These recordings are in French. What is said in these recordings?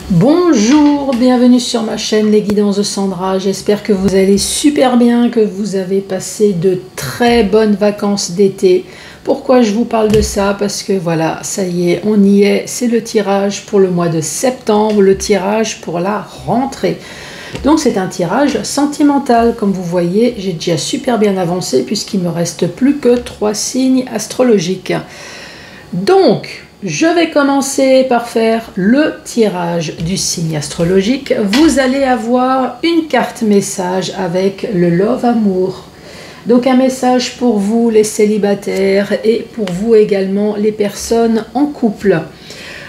Bonjour, bienvenue sur ma chaîne Les Guidances de Sandra. J'espère que vous allez super bien, que vous avez passé de très bonnes vacances d'été. Pourquoi je vous parle de ça? Parce que voilà, ça y est, on y est. C'est le tirage pour le mois de septembre, le tirage pour la rentrée. Donc c'est un tirage sentimental. Comme vous voyez, j'ai déjà super bien avancé puisqu'il me reste plus que 3 signes astrologiques. Donc, je vais commencer par faire le tirage du signe astrologique. Vous allez avoir une carte message avec le Love Amour. Donc un message pour vous les célibataires et pour vous également les personnes en couple.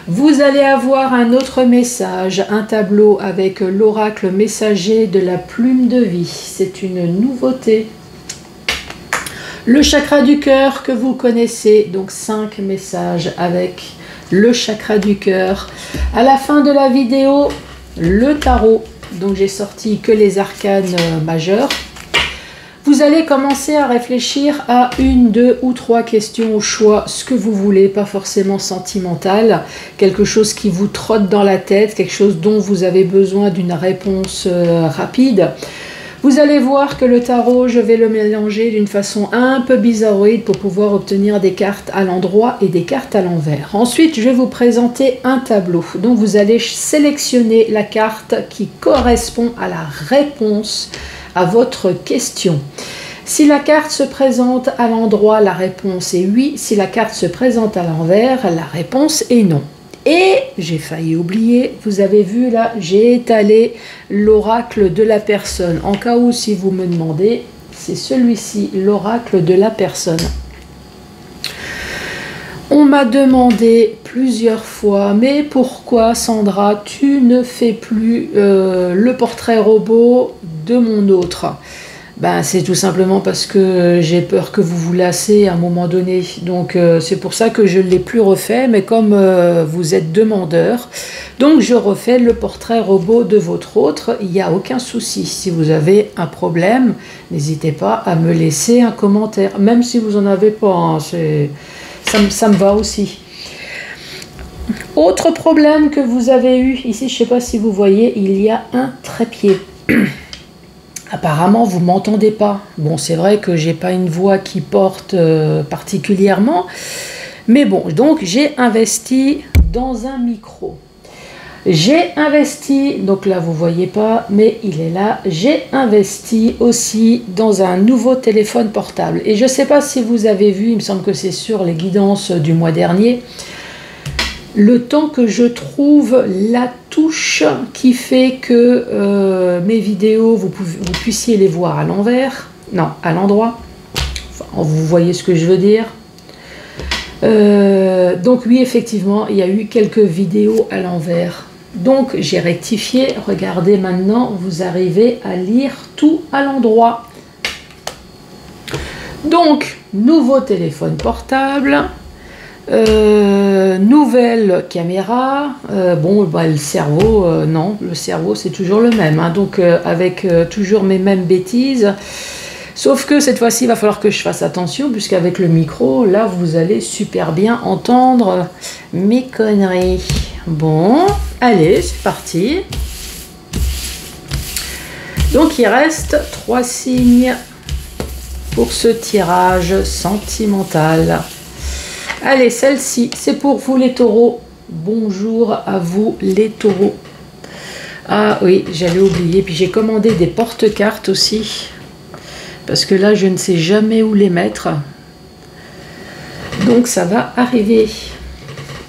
Vous allez avoir un autre message, un tableau avec l'oracle messager de la plume de vie. C'est une nouveauté. Le chakra du cœur que vous connaissez, donc 5 messages avec le chakra du cœur. À la fin de la vidéo, le tarot, donc j'ai sorti que les arcanes majeurs. Vous allez commencer à réfléchir à 1, 2 ou 3 questions au choix, ce que vous voulez, pas forcément sentimental, quelque chose qui vous trotte dans la tête, quelque chose dont vous avez besoin d'une réponse rapide. Vous allez voir que le tarot, je vais le mélanger d'une façon un peu bizarroïde pour pouvoir obtenir des cartes à l'endroit et des cartes à l'envers. Ensuite, je vais vous présenter un tableau. Donc, vous allez sélectionner la carte qui correspond à la réponse à votre question. Si la carte se présente à l'endroit, la réponse est oui. Si la carte se présente à l'envers, la réponse est non. Et j'ai failli oublier, vous avez vu là, j'ai étalé l'oracle de la personne. En cas où, si vous me demandez, c'est celui-ci, l'oracle de la personne. On m'a demandé plusieurs fois, mais pourquoi Sandra, tu ne fais plus le portrait robot de mon autre ? Ben, c'est tout simplement parce que j'ai peur que vous vous lassez à un moment donné. Donc c'est pour ça que je ne l'ai plus refait, mais comme vous êtes demandeur, donc je refais le portrait robot de votre autre. Il n'y a aucun souci. Si vous avez un problème, n'hésitez pas à me laisser un commentaire, même si vous n'en avez pas. Hein, ça me va aussi. Autre problème que vous avez eu, ici je ne sais pas si vous voyez, il y a un trépied. Apparemment, vous ne m'entendez pas. Bon, c'est vrai que j'ai pas une voix qui porte particulièrement. Mais bon, donc j'ai investi dans un micro. J'ai investi, donc là vous ne voyez pas, mais il est là. J'ai investi aussi dans un nouveau téléphone portable. Et je ne sais pas si vous avez vu, il me semble que c'est sur les guidances du mois dernier, le temps que je trouve la touche qui fait que mes vidéos, vous puissiez les voir à l'envers, non, à l'endroit, enfin, vous voyez ce que je veux dire. Donc oui, effectivement, il y a eu quelques vidéos à l'envers. Donc j'ai rectifié, regardez maintenant, vous arrivez à lire tout à l'endroit. Donc, nouveau téléphone portable. Nouvelle caméra, bon bah, le cerveau, non, le cerveau c'est toujours le même, hein, donc avec toujours mes mêmes bêtises, sauf que cette fois-ci il va falloir que je fasse attention puisqu'avec le micro, là vous allez super bien entendre mes conneries. Bon, allez, c'est parti. Donc il reste 3 signes pour ce tirage sentimental. Allez, celle-ci, c'est pour vous les taureaux. Bonjour à vous les taureaux. Ah oui, j'allais oublier. Puis j'ai commandé des porte-cartes aussi. Parce que là, je ne sais jamais où les mettre. Donc ça va arriver.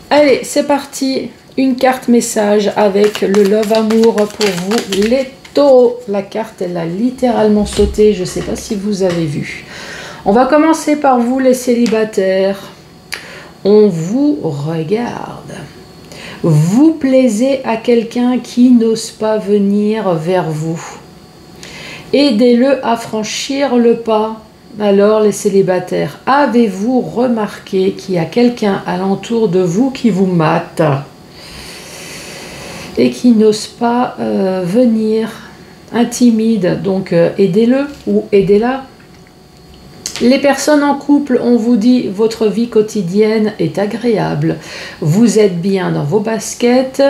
Allez, c'est parti. Une carte message avec le Love Amour pour vous les taureaux. La carte, elle a littéralement sauté. Je ne sais pas si vous avez vu. On va commencer par vous les célibataires. On vous regarde. Vous plaisez à quelqu'un qui n'ose pas venir vers vous. Aidez-le à franchir le pas. Alors les célibataires, avez-vous remarqué qu'il y a quelqu'un alentour de vous qui vous mate et qui n'ose pas venir, intimide, donc aidez-le ou aidez-la. Les personnes en couple, on vous dit votre vie quotidienne est agréable, vous êtes bien dans vos baskets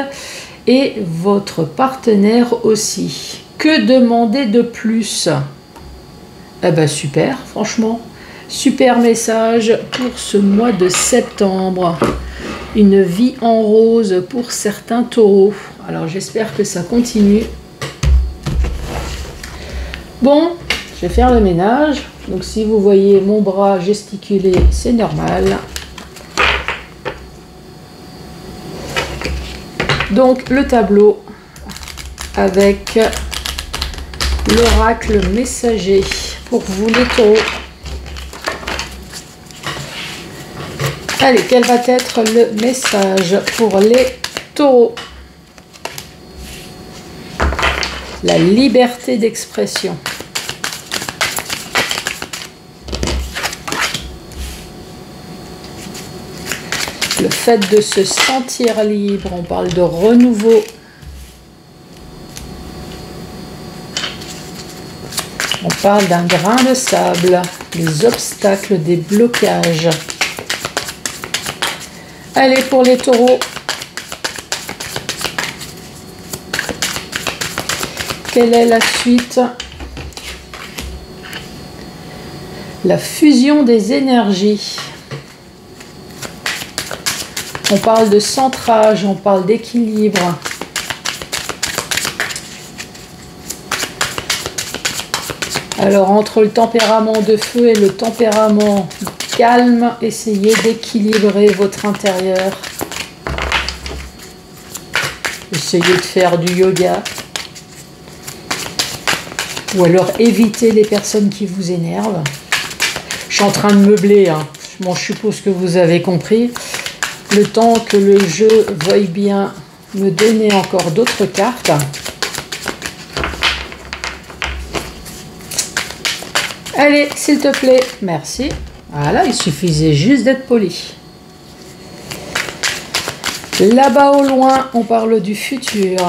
et votre partenaire aussi. Que demander de plus? Eh ben super, franchement. Super message pour ce mois de septembre. Une vie en rose pour certains taureaux. Alors j'espère que ça continue. Bon, je vais faire le ménage. Donc si vous voyez mon bras gesticuler, c'est normal. Donc le tableau avec l'oracle messager pour vous les taureaux. Allez, quel va être le message pour les taureaux? La liberté d'expression. Le fait de se sentir libre, on parle de renouveau. On parle d'un grain de sable, des obstacles, des blocages. Allez, pour les taureaux. Quelle est la suite? La fusion des énergies. On parle de centrage, on parle d'équilibre. Alors, entre le tempérament de feu et le tempérament calme, essayez d'équilibrer votre intérieur. Essayez de faire du yoga. Ou alors évitez les personnes qui vous énervent. Je suis en train de meubler, hein. Bon, je suppose que vous avez compris. Le temps que le jeu veuille bien me donner encore d'autres cartes. Allez, s'il te plaît, merci. Voilà, il suffisait juste d'être poli. Là-bas au loin, on parle du futur.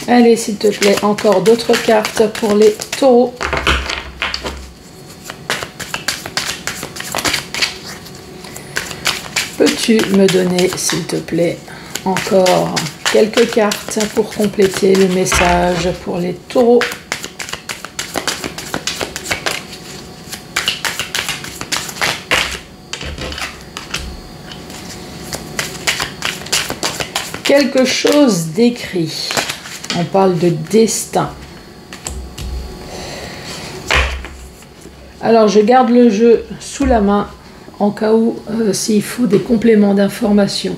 Allez, s'il te plaît, encore d'autres cartes pour les taureaux. Peux-tu me donner, s'il te plaît, encore quelques cartes pour compléter le message pour les taureaux? Quelque chose d'écrit. On parle de destin. Alors, je garde le jeu sous la main en cas où s'il faut des compléments d'information.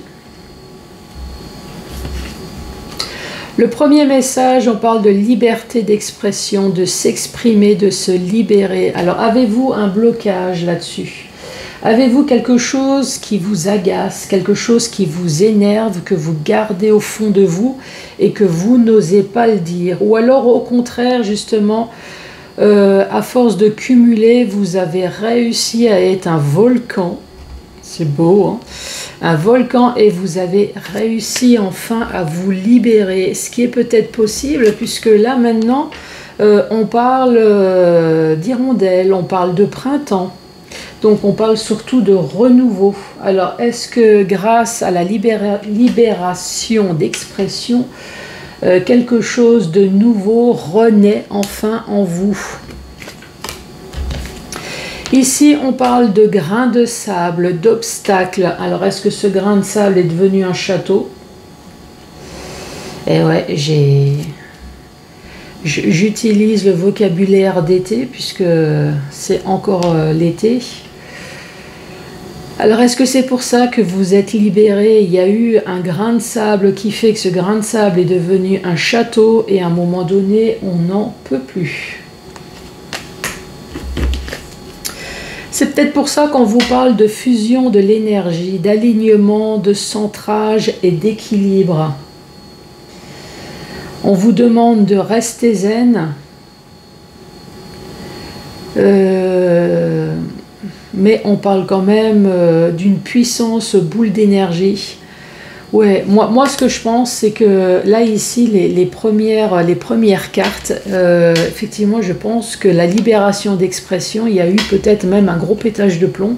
Le premier message, on parle de liberté d'expression, de s'exprimer, de se libérer. Alors, avez-vous un blocage là-dessus? Avez-vous quelque chose qui vous agace, quelque chose qui vous énerve, que vous gardez au fond de vous et que vous n'osez pas le dire? Ou alors, au contraire, justement, à force de cumuler, vous avez réussi à être un volcan. C'est beau, hein? Un volcan, et vous avez réussi enfin à vous libérer, ce qui est peut-être possible, puisque là maintenant on parle d'hirondelle, on parle de printemps, donc on parle surtout de renouveau. Alors est-ce que grâce à la libération d'expression, quelque chose de nouveau renaît enfin en vous? Ici, on parle de grains de sable, d'obstacles. Alors, est-ce que ce grain de sable est devenu un château? Eh ouais, j'utilise le vocabulaire d'été, puisque c'est encore l'été. Alors, est-ce que c'est pour ça que vous êtes libéré? Il y a eu un grain de sable qui fait que ce grain de sable est devenu un château, et à un moment donné, on n'en peut plus. C'est peut-être pour ça qu'on vous parle de fusion de l'énergie, d'alignement, de centrage et d'équilibre. On vous demande de rester zen, mais on parle quand même d'une puissance boule d'énergie. Ouais, moi ce que je pense, c'est que là ici les premières cartes, effectivement je pense que la libération d'expression, il y a eu peut-être même un gros pétage de plomb,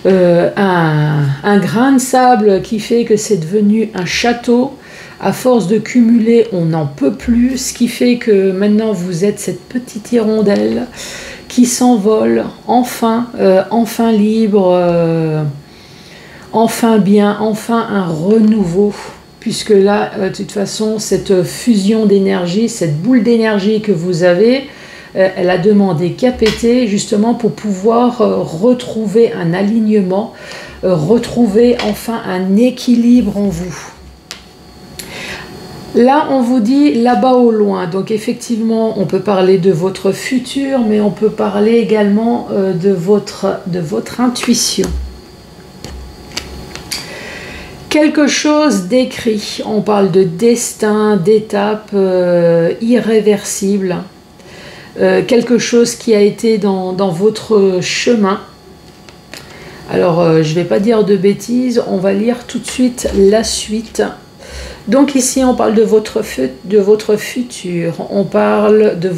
un grain de sable qui fait que c'est devenu un château, À force de cumuler, on n'en peut plus, ce qui fait que maintenant vous êtes cette petite hirondelle qui s'envole, enfin, enfin libre, enfin bien, enfin un renouveau. Puisque là, de toute façon, cette fusion d'énergie, cette boule d'énergie que vous avez, elle a demandé qu'à péter justement pour pouvoir retrouver un alignement, retrouver enfin un équilibre en vous. Là, on vous dit là-bas au loin. Donc effectivement, on peut parler de votre futur, mais on peut parler également de votre intuition. Quelque chose d'écrit. On parle de destin, d'étape irréversible. Quelque chose qui a été dans votre chemin. Alors, je ne vais pas dire de bêtises, on va lire tout de suite la suite. Donc ici, on parle de votre futur, on parle de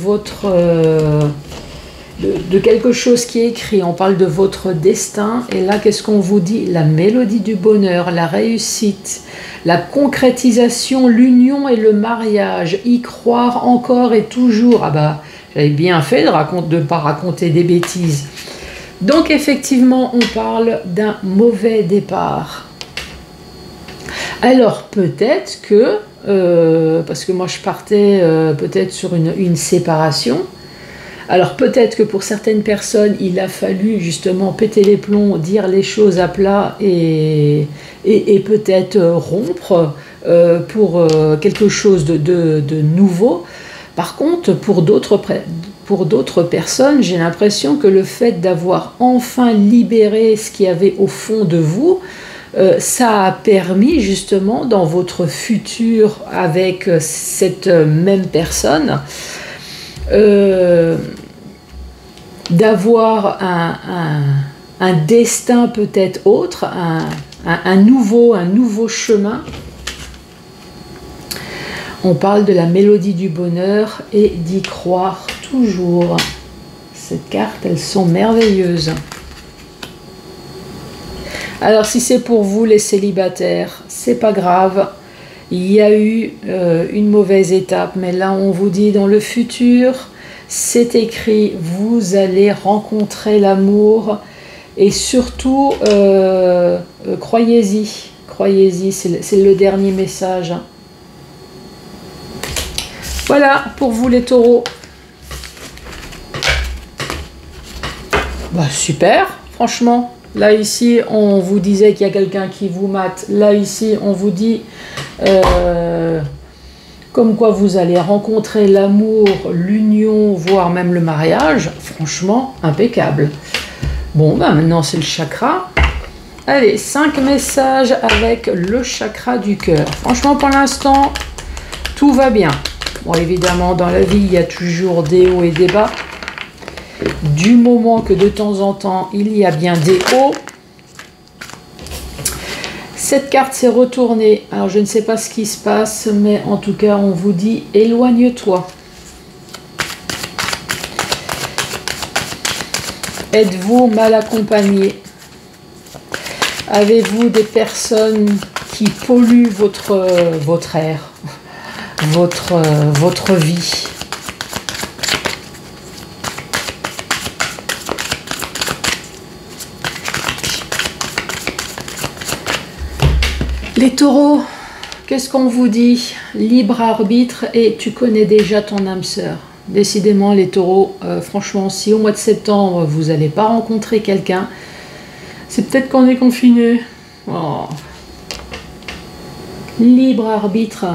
de quelque chose qui est écrit, on parle de votre destin. Et là, qu'est-ce qu'on vous dit? La mélodie du bonheur, la réussite, la concrétisation, l'union et le mariage, y croire encore et toujours. Ah bah, j'avais bien fait de ne pas raconter des bêtises. Donc effectivement, on parle d'un mauvais départ. Alors peut-être que, parce que moi je partais peut-être sur une séparation, alors peut-être que pour certaines personnes il a fallu justement péter les plombs, dire les choses à plat et peut-être rompre pour quelque chose de nouveau. Par contre, pour d'autres personnes, j'ai l'impression que le fait d'avoir enfin libéré ce qu'il y avait au fond de vous, ça a permis justement dans votre futur avec cette même personne d'avoir un destin peut-être autre, un nouveau chemin. On parle de la mélodie du bonheur et d'y croire toujours. Ces cartes, elles sont merveilleuses. Alors si c'est pour vous les célibataires, c'est pas grave. Il y a eu une mauvaise étape, mais là on vous dit dans le futur, c'est écrit, vous allez rencontrer l'amour et surtout croyez-y, croyez-y, c'est le dernier message. Voilà pour vous les taureaux. Bah, super, franchement. Là, ici, on vous disait qu'il y a quelqu'un qui vous mate. Là, ici, on vous dit comme quoi vous allez rencontrer l'amour, l'union, voire même le mariage. Franchement, impeccable. Bon, bah, maintenant, c'est le chakra. Allez, 5 messages avec le chakra du cœur. Franchement, pour l'instant, tout va bien. Bon, évidemment, dans la vie, il y a toujours des hauts et des bas. Du moment que de temps en temps, il y a bien des hauts. Cette carte s'est retournée. Alors, je ne sais pas ce qui se passe, mais en tout cas, on vous dit « Éloigne-toi ». Êtes-vous mal accompagné? Avez-vous des personnes qui polluent votre air, votre vie? Les taureaux, qu'est-ce qu'on vous dit? Libre arbitre et tu connais déjà ton âme sœur. Décidément les taureaux, franchement, si au mois de septembre vous n'allez pas rencontrer quelqu'un, c'est peut-être qu'on est confiné. Oh. Libre arbitre.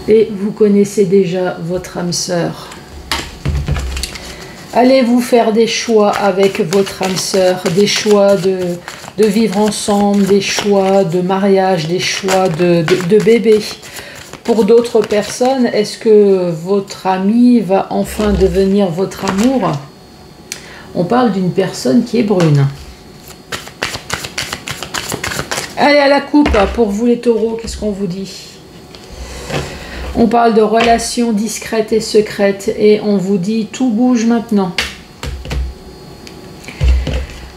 Et vous connaissez déjà votre âme sœur. Allez vous faire des choix avec votre âme sœur, des choix de vivre ensemble, des choix de mariage, des choix de bébé. Pour d'autres personnes, est-ce que votre ami va enfin devenir votre amour? On parle d'une personne qui est brune. Allez à la coupe, pour vous les taureaux, qu'est-ce qu'on vous dit? On parle de relations discrètes et secrètes et on vous dit tout bouge maintenant.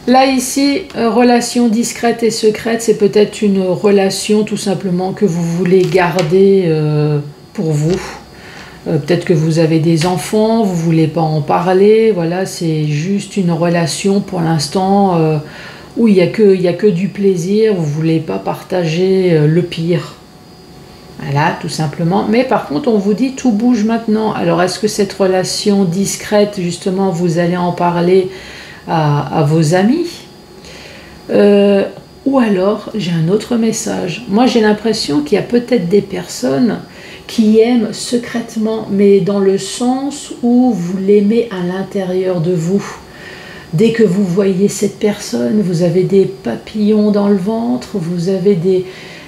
Là, ici, relation discrète et secrète, c'est peut-être une relation tout simplement que vous voulez garder pour vous. Peut-être que vous avez des enfants, vous ne voulez pas en parler. Voilà, c'est juste une relation pour l'instant où il n'y a que du plaisir. Vous ne voulez pas partager le pire. Voilà, tout simplement. Mais par contre, on vous dit tout bouge maintenant. Alors, est-ce que cette relation discrète, justement, vous allez en parler à vos amis ou alors, j'ai un autre message. Moi, j'ai l'impression qu'il y a peut-être des personnes qui aiment secrètement, mais dans le sens où vous l'aimez à l'intérieur de vous. Dès que vous voyez cette personne, vous avez des papillons dans le ventre, vous avez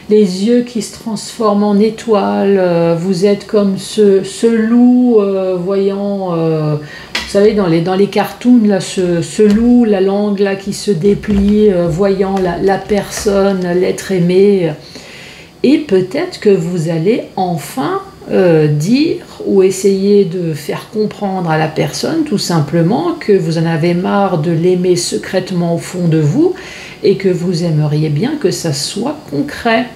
les yeux qui se transforment en étoiles, vous êtes comme ce loup voyant, vous savez, dans les cartoons, là, ce loup, la langue là, qui se déplie, voyant la personne, l'être aimé. Et peut-être que vous allez enfin dire ou essayer de faire comprendre à la personne tout simplement que vous en avez marre de l'aimer secrètement au fond de vous et que vous aimeriez bien que ça soit concret.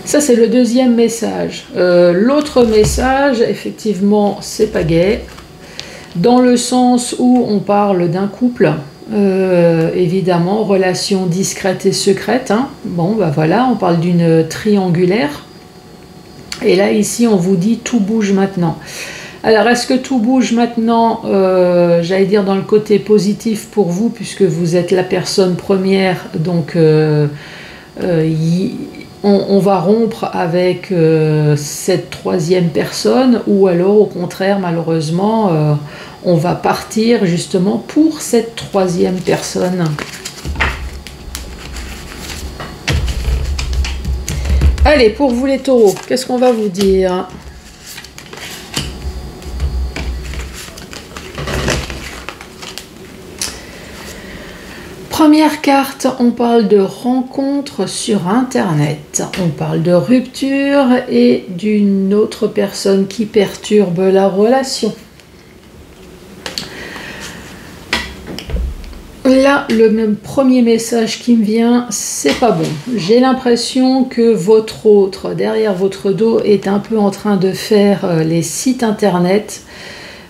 Ça, c'est le deuxième message. L'autre message, effectivement, c'est pas gai. Dans le sens où on parle d'un couple, évidemment, relation discrète et secrète. Hein. Bon, ben voilà, on parle d'une triangulaire. Et là, ici, on vous dit tout bouge maintenant. Alors, est-ce que tout bouge maintenant, j'allais dire dans le côté positif pour vous, puisque vous êtes la personne première, donc on va rompre avec cette troisième personne, ou alors au contraire, malheureusement, on va partir justement pour cette troisième personne. Allez, pour vous les taureaux, qu'est-ce qu'on va vous dire ? Première carte, on parle de rencontre sur Internet. On parle de rupture et d'une autre personne qui perturbe la relation. Là, le même premier message qui me vient, c'est pas bon. J'ai l'impression que votre autre, derrière votre dos, est un peu en train de faire les sites Internet,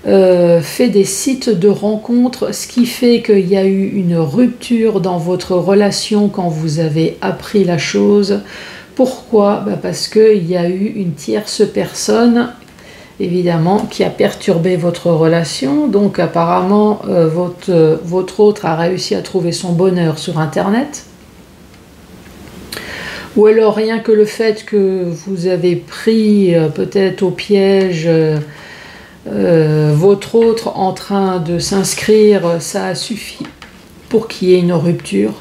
fait des sites de rencontres, ce qui fait qu'il y a eu une rupture dans votre relation quand vous avez appris la chose. Pourquoi ? Parce qu'il y a eu une tierce personne, évidemment, qui a perturbé votre relation. Donc apparemment, votre autre a réussi à trouver son bonheur sur Internet. Ou alors rien que le fait que vous avez pris peut-être au piège votre autre en train de s'inscrire, ça a suffi pour qu'il y ait une rupture.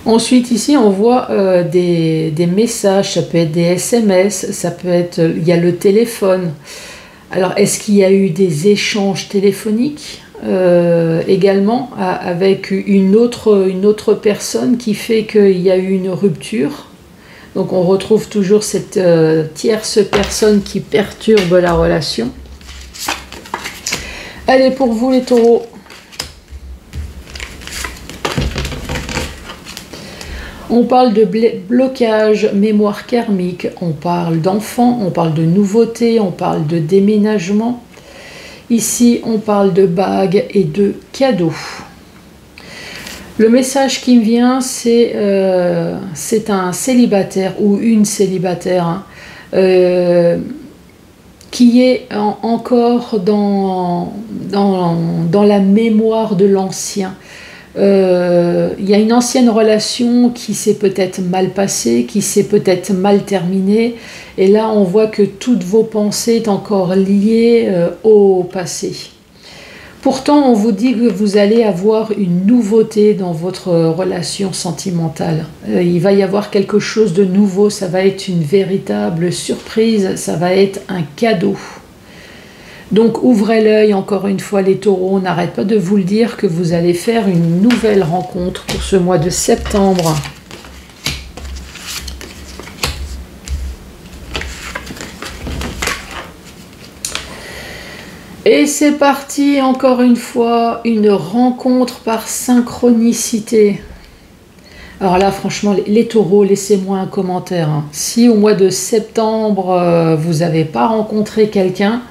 Ensuite, ici, on voit des messages, ça peut être des SMS, ça peut être, il y a le téléphone. Alors, est-ce qu'il y a eu des échanges téléphoniques également avec une autre personne qui fait qu'il y a eu une rupture ? Donc on retrouve toujours cette tierce personne qui perturbe la relation. Allez, pour vous les taureaux. On parle de blocage, mémoire karmique, on parle d'enfants, on parle de nouveautés, on parle de déménagement. Ici, on parle de bagues et de cadeaux. Le message qui me vient, c'est un célibataire ou une célibataire hein, qui est encore dans la mémoire de l'ancien. Il y a une ancienne relation qui s'est peut-être mal passée, qui s'est peut-être mal terminée. Et là, on voit que toutes vos pensées sont encore liées au passé. Pourtant, on vous dit que vous allez avoir une nouveauté dans votre relation sentimentale. Il va y avoir quelque chose de nouveau, ça va être une véritable surprise, ça va être un cadeau. Donc ouvrez l'œil, encore une fois les taureaux, on n'arrête pas de vous le dire que vous allez faire une nouvelle rencontre pour ce mois de septembre. Et c'est parti, encore une fois, une rencontre par synchronicité. Alors là, franchement, les taureaux, laissez-moi un commentaire, hein. Si au mois de septembre, vous n'avez pas rencontré quelqu'un,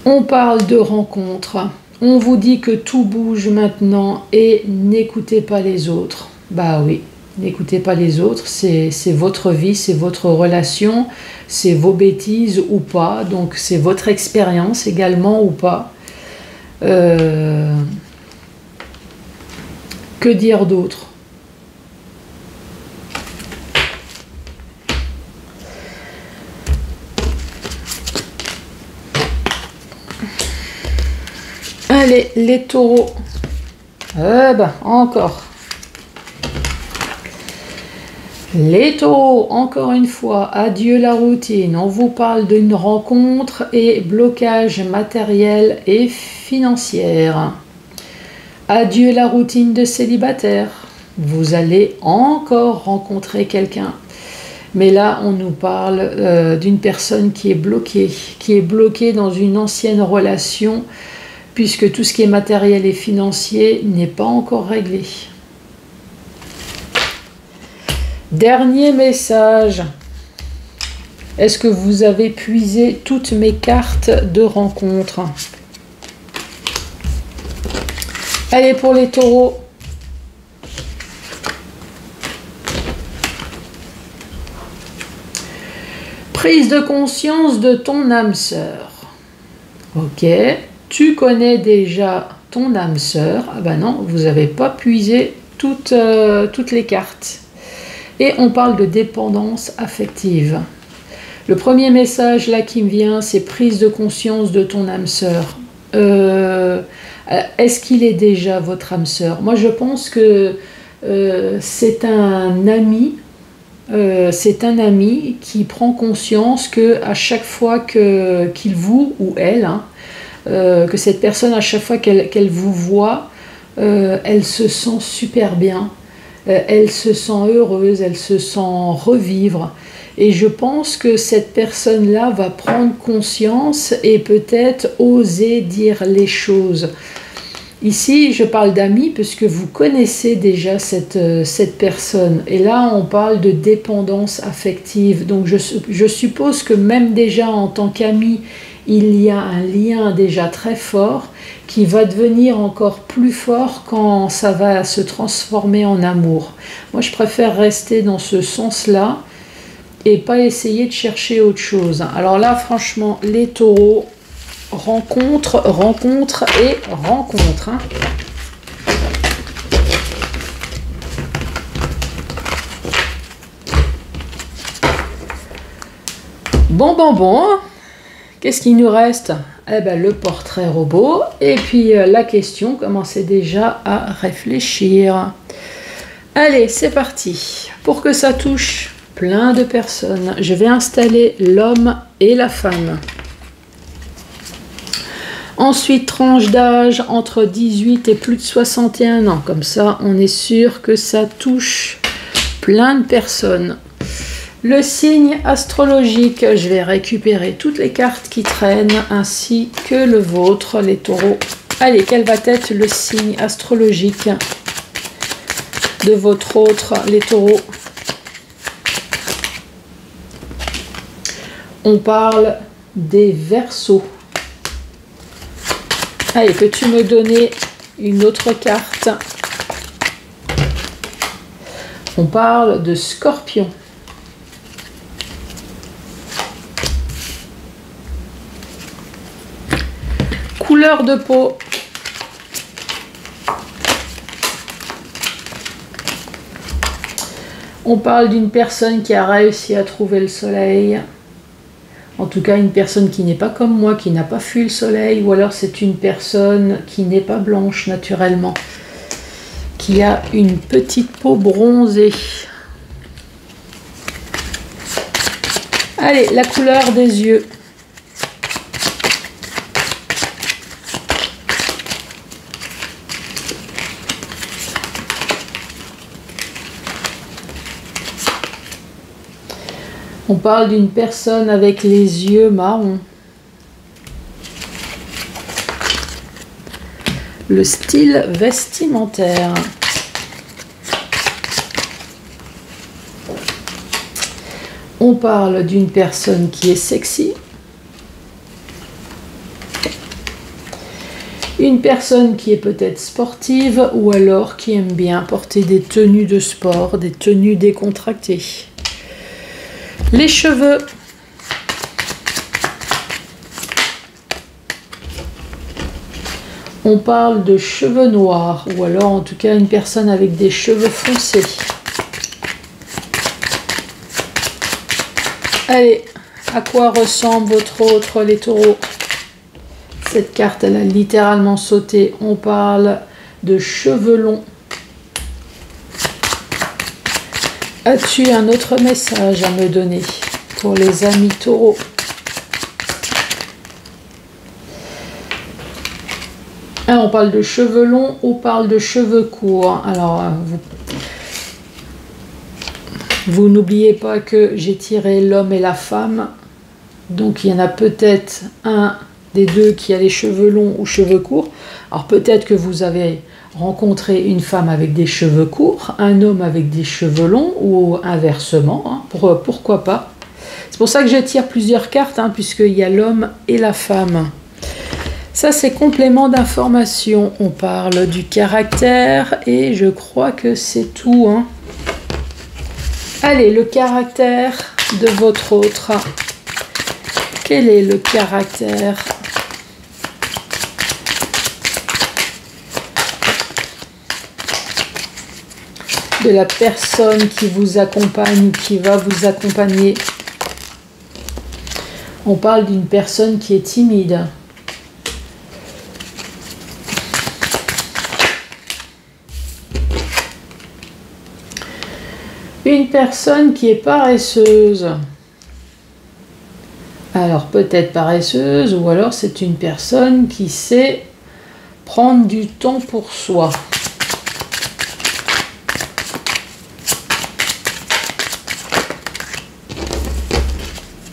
on parle de rencontre. On vous dit que tout bouge maintenant et n'écoutez pas les autres. Bah oui, n'écoutez pas les autres, c'est votre vie, c'est votre relation, c'est vos bêtises ou pas, donc c'est votre expérience également ou pas. Que dire d'autre? Allez, les taureaux. Encore. Les taureaux, encore une fois, adieu la routine. On vous parle d'une rencontre et blocage matériel et financier. Adieu la routine de célibataire. Vous allez encore rencontrer quelqu'un. Mais là, on nous parle d'une personne qui est bloquée dans une ancienne relation, puisque tout ce qui est matériel et financier n'est pas encore réglé. Dernier message. Est-ce que vous avez puisé toutes mes cartes de rencontre? Allez, pour les taureaux. Prise de conscience de ton âme sœur. Ok. Tu connais déjà ton âme sœur. Ah ben non, vous n'avez pas puisé toutes les cartes. Et on parle de dépendance affective. Le premier message là qui me vient, c'est prise de conscience de ton âme sœur. Est-ce qu'il est déjà votre âme sœur? Moi je pense que c'est un ami. C'est un ami qui prend conscience que à chaque fois qu'il vous ou elle, hein, que cette personne, à chaque fois qu'elle vous voit, elle se sent super bien, elle se sent heureuse, elle se sent revivre. Et je pense que cette personne-là va prendre conscience et peut-être oser dire les choses. Ici, je parle d'amis parce que vous connaissez déjà cette personne. Et là, on parle de dépendance affective. Donc, je suppose que même déjà en tant qu'ami, il y a un lien déjà très fort qui va devenir encore plus fort quand ça va se transformer en amour. Moi, je préfère rester dans ce sens-là et pas essayer de chercher autre chose. Alors là, franchement, les taureaux, rencontre et rencontre. Hein. Bon. Qu'est-ce qu'il nous reste? Eh ben, le portrait robot. Et puis la question, commencez déjà à réfléchir. Allez, c'est parti. Pour que ça touche plein de personnes, je vais installer l'homme et la femme. Ensuite, tranche d'âge entre 18 et plus de 61 ans. Comme ça, on est sûr que ça touche plein de personnes. Le signe astrologique, je vais récupérer toutes les cartes qui traînent, ainsi que le vôtre, les taureaux. Allez, quel va être le signe astrologique de votre autre, les taureaux? On parle des Verseaux. Allez, peux-tu me donner une autre carte? On parle de Scorpion. Couleur de peau. On parle d'une personne qui a réussi à trouver le soleil. En tout cas, une personne qui n'est pas comme moi, qui n'a pas fui le soleil, ou alors c'est une personne qui n'est pas blanche naturellement, qui a une petite peau bronzée. Allez, la couleur des yeux. On parle d'une personne avec les yeux marrons. Le style vestimentaire. On parle d'une personne qui est sexy. Une personne qui est peut-être sportive ou alors qui aime bien porter des tenues de sport, des tenues décontractées. Les cheveux. On parle de cheveux noirs ou alors en tout cas une personne avec des cheveux foncés. Allez, à quoi ressemble votre autre, les taureaux? Cette carte, elle a littéralement sauté. On parle de cheveux longs. As-tu un autre message à me donner pour les amis taureaux? Ah, on parle de cheveux longs, on parle de cheveux courts. Alors, vous n'oubliez pas que j'ai tiré l'homme et la femme. Donc, il y en a peut-être un des deux qui a les cheveux longs ou cheveux courts. Alors, peut-être que vous avez rencontré une femme avec des cheveux courts, un homme avec des cheveux longs ou inversement. Hein, pourquoi pas? C'est pour ça que je tire plusieurs cartes, hein, puisqu'il y a l'homme et la femme. Ça, c'est complément d'information. On parle du caractère et je crois que c'est tout. Hein. Allez, le caractère de votre autre. Quel est le caractère de la personne qui vous accompagne ou qui va vous accompagner? On parle d'une personne qui est timide. Une personne qui est paresseuse. Alors peut-être paresseuse ou alors c'est une personne qui sait prendre du temps pour soi.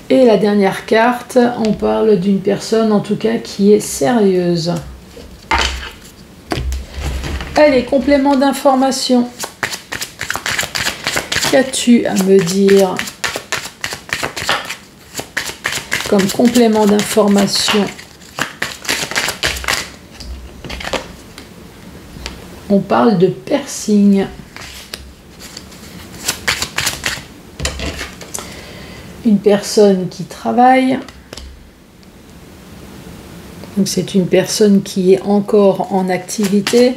Et la dernière carte, on parle d'une personne en tout cas qui est sérieuse. Allez, complément d'information. Qu'as-tu à me dire comme complément d'information? On parle de piercing. Une personne qui travaille. Donc c'est une personne qui est encore en activité.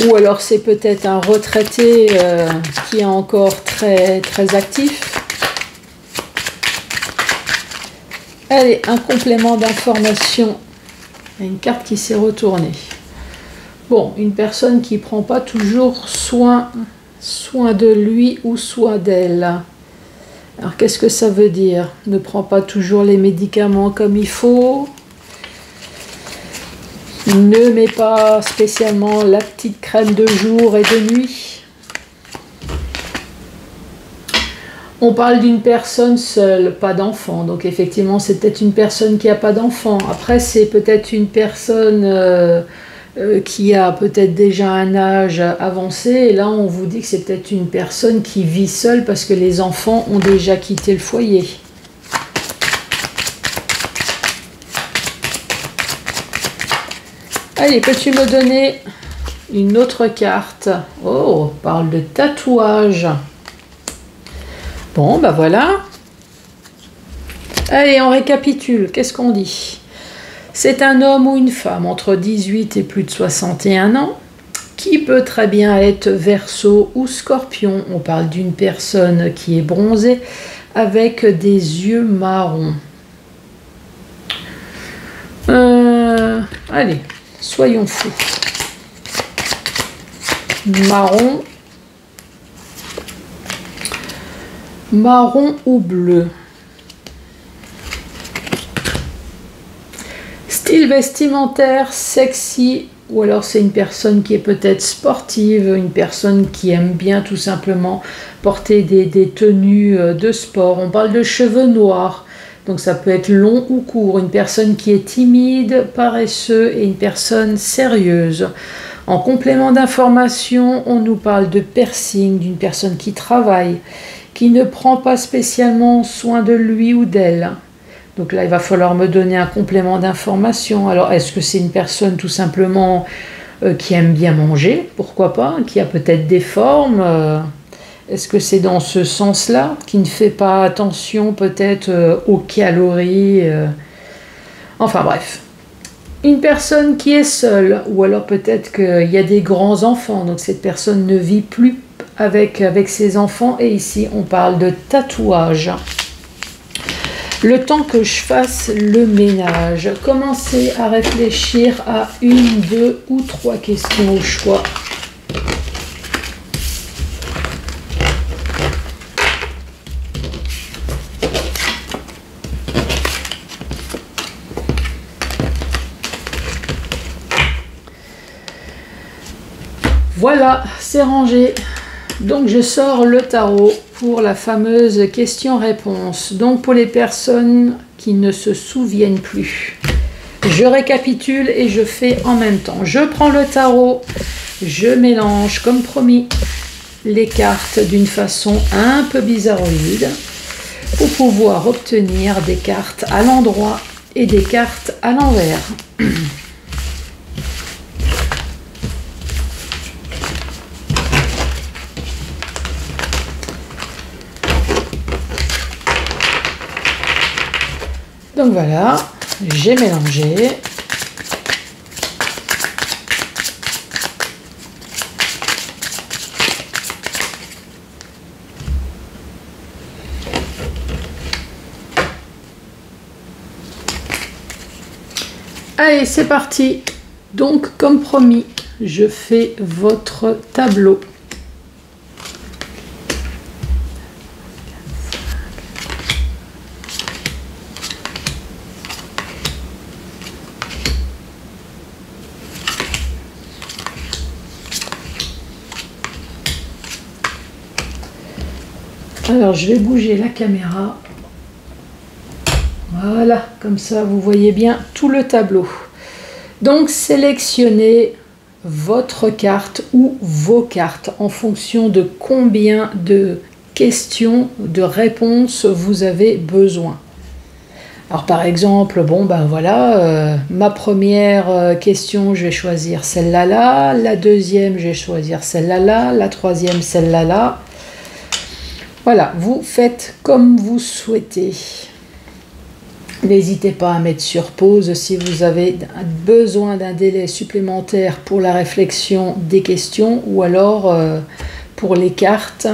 Ou alors c'est peut-être un retraité qui est encore très actif. Allez, un complément d'information. Il y a une carte qui s'est retournée. Bon, une personne qui ne prend pas toujours soin de lui ou soin d'elle. Alors qu'est-ce que ça veut dire? Ne prend pas toujours les médicaments comme il faut. Ne met pas spécialement la petite crème de jour et de nuit. On parle d'une personne seule, pas d'enfant. Donc effectivement, c'est peut-être une personne qui n'a pas d'enfant. Après, c'est peut-être une personne qui a peut-être déjà un âge avancé. Et là, on vous dit que c'est peut-être une personne qui vit seule parce que les enfants ont déjà quitté le foyer. Allez, peux-tu me donner une autre carte? Oh, on parle de tatouage. Bon, ben voilà. Allez, on récapitule. Qu'est-ce qu'on dit? C'est un homme ou une femme entre 18 et plus de 61 ans qui peut très bien être Verseau ou Scorpion. On parle d'une personne qui est bronzée avec des yeux marrons. Allez. Soyons fous. Marron ou bleu. Style vestimentaire, sexy, ou alors c'est une personne qui est peut-être sportive, une personne qui aime bien tout simplement porter des tenues de sport. On parle de cheveux noirs, Donc ça peut être long ou court, une personne qui est timide, paresseuse et une personne sérieuse. En complément d'information, on nous parle de piercing, d'une personne qui travaille, qui ne prend pas spécialement soin de lui ou d'elle. Donc là, il va falloir me donner un complément d'information. Alors, est-ce que c'est une personne tout simplement qui aime bien manger? Pourquoi pas? Qui a peut-être des formes? Est-ce que c'est dans ce sens-là? Qui ne fait pas attention peut-être aux calories? Enfin bref. Une personne qui est seule, ou alors peut-être qu'il y a des grands-enfants, donc cette personne ne vit plus avec ses enfants, et ici on parle de tatouage. Le temps que je fasse le ménage, commencez à réfléchir à 1, 2 ou 3 questions au choix. Voilà, c'est rangé. Donc je sors le tarot pour la fameuse question-réponse. Donc pour les personnes qui ne se souviennent plus. Je récapitule et je fais en même temps. Je prends le tarot, je mélange comme promis les cartes d'une façon un peu bizarroïde pour pouvoir obtenir des cartes à l'endroit et des cartes à l'envers. Donc voilà, j'ai mélangé. Allez, c'est parti. Donc, comme promis, je fais votre tableau. Alors, je vais bouger la caméra. Voilà, comme ça, vous voyez bien tout le tableau. Donc, sélectionnez votre carte ou vos cartes en fonction de combien de questions, de réponses vous avez besoin. Alors, par exemple, bon, ben voilà, ma première question, je vais choisir celle-là, là. La deuxième, je vais choisir celle-là, là. La troisième, celle-là, là. Voilà, vous faites comme vous souhaitez. N'hésitez pas à mettre sur pause si vous avez besoin d'un délai supplémentaire pour la réflexion des questions ou alors pour les cartes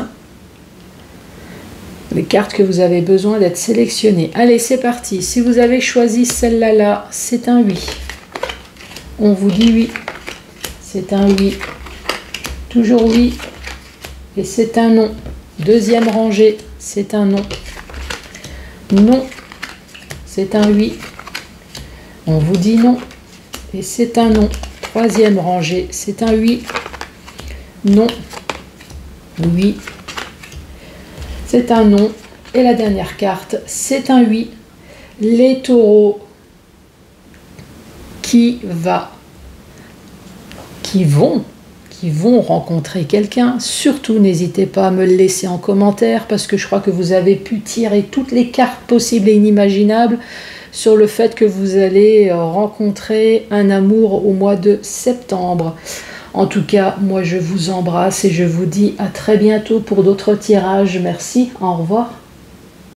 que vous avez besoin d'être sélectionnées. Allez, c'est parti. Si vous avez choisi celle-là, là, c'est un oui. On vous dit oui. C'est un oui. Toujours oui. Et c'est un non. Deuxième rangée, c'est un non. Non, c'est un oui. On vous dit non et c'est un non. Troisième rangée, c'est un oui. Non, oui. C'est un non. Et la dernière carte, c'est un oui. Les taureaux qui vont rencontrer quelqu'un, surtout n'hésitez pas à me le laisser en commentaire parce que je crois que vous avez pu tirer toutes les cartes possibles et inimaginables sur le fait que vous allez rencontrer un amour au mois de septembre. En tout cas, moi je vous embrasse et je vous dis à très bientôt pour d'autres tirages. Merci, au revoir.